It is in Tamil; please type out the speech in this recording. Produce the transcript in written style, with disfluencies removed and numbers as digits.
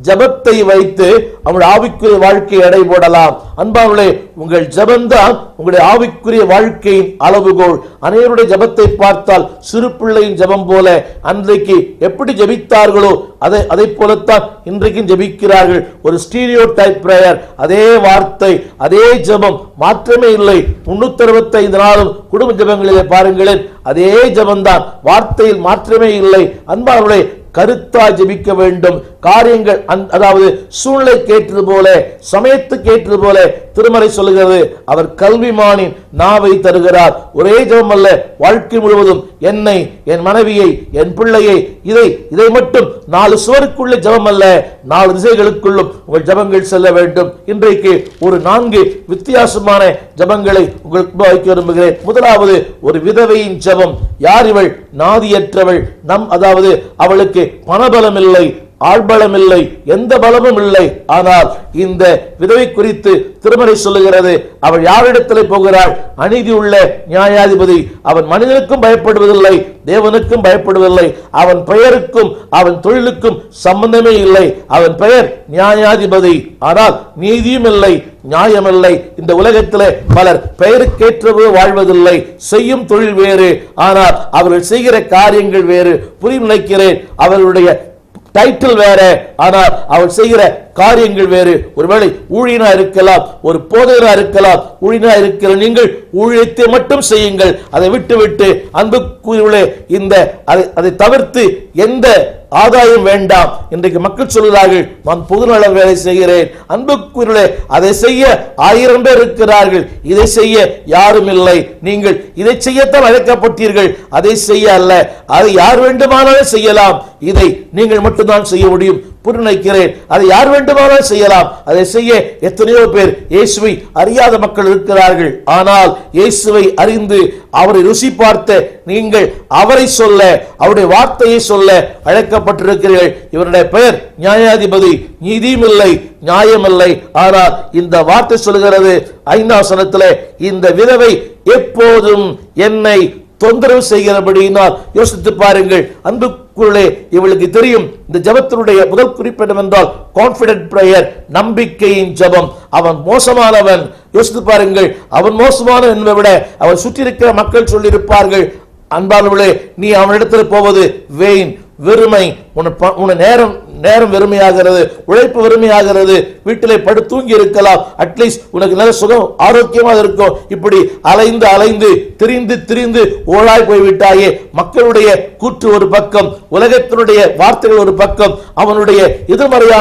ஜபத்தை வைத்து அவனுடைய ஆவிக்குரிய வாழ்க்கையை எடை போடலாம். அன்பானவர்களே, உங்கள் ஜபம்தான் உங்களுடைய ஆவிக்குரிய வாழ்க்கையின் அளவுகோல். அனைவருடைய ஜபத்தை பார்த்தால் சிறு பிள்ளையின் ஜபம் போல அன்றைக்கு எப்படி ஜபித்தார்களோ அதை போலத்தான் இன்றைக்கும் ஜபிக்கிறார்கள். ஒரு ஸ்டீரியோ டைப் பிரேயர், அதே வார்த்தை, அதே ஜபம், மாற்றமே இல்லை. 365 நாளும் குடும்ப ஜபங்களிலே பாருங்களேன், அதே ஜபம்தான், வார்த்தையில் மாற்றமே இல்லை. அன்பானவர்களே, கருத்தா ஜெபிக்க வேண்டும். காரியங்கள் அதாவது சூழ்நிலை கேட்டது போல, சமயத்து கேட்டது போல திருமறை சொல்லுகிறது, அவர் கல்விமானின் நாவை தருகிறார். ஒரே ஜெபம் அல்ல, வாழ்க்கை முழுவதும் என்னை, என் மனைவியை, என் பிள்ளையை, இதை மட்டும் 4 சுவருக்குள்ள ஜெபம் அல்ல, 4 திசைகளுக்குள்ளும் உங்கள் ஜெபங்கள் செல்ல வேண்டும். இன்றைக்கு ஒரு 4 வித்தியாசமான ஜெபங்களை உங்களுக்கு வைக்க விரும்புகிறேன். முதலாவது, ஒரு விதவையின் ஜெபம். யார் இவள்? நாதியற்றவள். அதாவது அவளுக்கு பணபலம் இல்லை, ஆள்பலம் இல்லை, எந்த பலமும் இல்லை. ஆனால் இந்த விதவை குறித்து திருமறை சொல்லுகிறது, அவள் யாரிடத்தில் போகிறாள்? அநீதி உள்ள நியாயாதிபதி. அவன் மனிதனுக்கும் பயப்படுவதில்லை, தேவனுக்கும் பயப்படுவதில்லை. அவன் பெயருக்கும் அவன் தொழிலுக்கும் சம்பந்தமே இல்லை. அவன் பெயர் நியாயாதிபதி, ஆனால் நீதியும் இல்லை, நியாயமில்லை. இந்த உலகத்திலே பலர் பெயருக்கேற்றவே வாழ்வதில்லை. செய்யும் தொழில் வேறு, ஆனால் அவர்கள் செய்கிற காரியங்கள் வேறு. புரியும் நினைக்கிறேன். அவர்களுடைய டைட்டில் வேற, ஆனால் அவள் செய்கிற காரியங்கள் வேறு. ஒருவேளை ஊழியனா இருக்கலாம், ஒரு போதகரா இருக்கலாம். ஊழியனா இருக்கிற நீங்கள் ஊழியத்தை மட்டும் செய்யுங்கள். அதை விட்டு அன்புக்குரியவர்களே, அதை தவிர்த்து எந்த ஆதாயம் வேண்டாம். இன்றைக்கு மக்கள் சொல்கிறார்கள், நான் பொதுநல வேலை செய்கிறேன். அன்புக்குரியவர்களே, அதை செய்ய 1000 பேர் இருக்கிறார்கள், இதை செய்ய யாரும் இல்லை. நீங்கள் இதை செய்யத்தான் அழைக்கப்பட்டீர்கள், அதை செய்ய அல்ல. அதை யார் வேண்டுமானாலும் செய்யலாம், இதை நீங்கள் மட்டும்தான் செய்ய முடியும். புரிநினைக்கிறேன். அதை யார் வேண்டுமானால் செய்யலாம். அதை செய்ய எத்தனையோ பேர் இயேசுவை அறியாத மக்கள் இருக்கிறார்கள். ஆனால் இயேசுவை அறிந்து அவரை ருசி பார்த்த நீங்கள் அவரை சொல்ல, அவருடைய வார்த்தையை சொல்ல அழைக்கப்பட்டிருக்கிறீர்கள். இவருடைய பெயர் நியாயாதிபதி. நீதியும் இல்லை, நியாயம் இல்லை. ஆனால் இந்த வார்த்தை சொல்லுகிறது 5ஆம் வசனத்திலே, இந்த விதவை எப்போதும் என்னை தொந்தரவு செய்கிறபடியினால் யோசித்து பாருங்கள். அன்புக்குள்ளே, இவளுக்கு தெரியும் இந்த ஜபத்தினுடைய முதல் குறிப்பு என்னவென்றால் கான்பிடன்ட் பிரேயர், நம்பிக்கையின் ஜபம். அவன் மோசமானவன். யோசித்து பாருங்கள், அவன் மோசமானவன் என்பதை விட அவன் சுற்றி இருக்கிற மக்கள் சொல்லியிருப்பார்கள், அன்பானவர்களே, நீ அவனிடத்தில் போவது வெயின், வெறுமை. உன நேரம் வெறுமையாகிறது, உழைப்பு வெறுமையாகிறது. வீட்டிலே படு தூங்கி இருக்கலாம், அட்லீஸ்ட் உனக்கு நல்ல சுகம் ஆரோக்கியமாக இருக்கும். இப்படி அலைந்து திரிந்து ஓழாய் போய்விட்டாயே. மக்களுடைய கூற்று ஒரு பக்கம், உலகத்தினுடைய வார்த்தைகள் ஒரு பக்கம், அவனுடைய எதிர்மறையான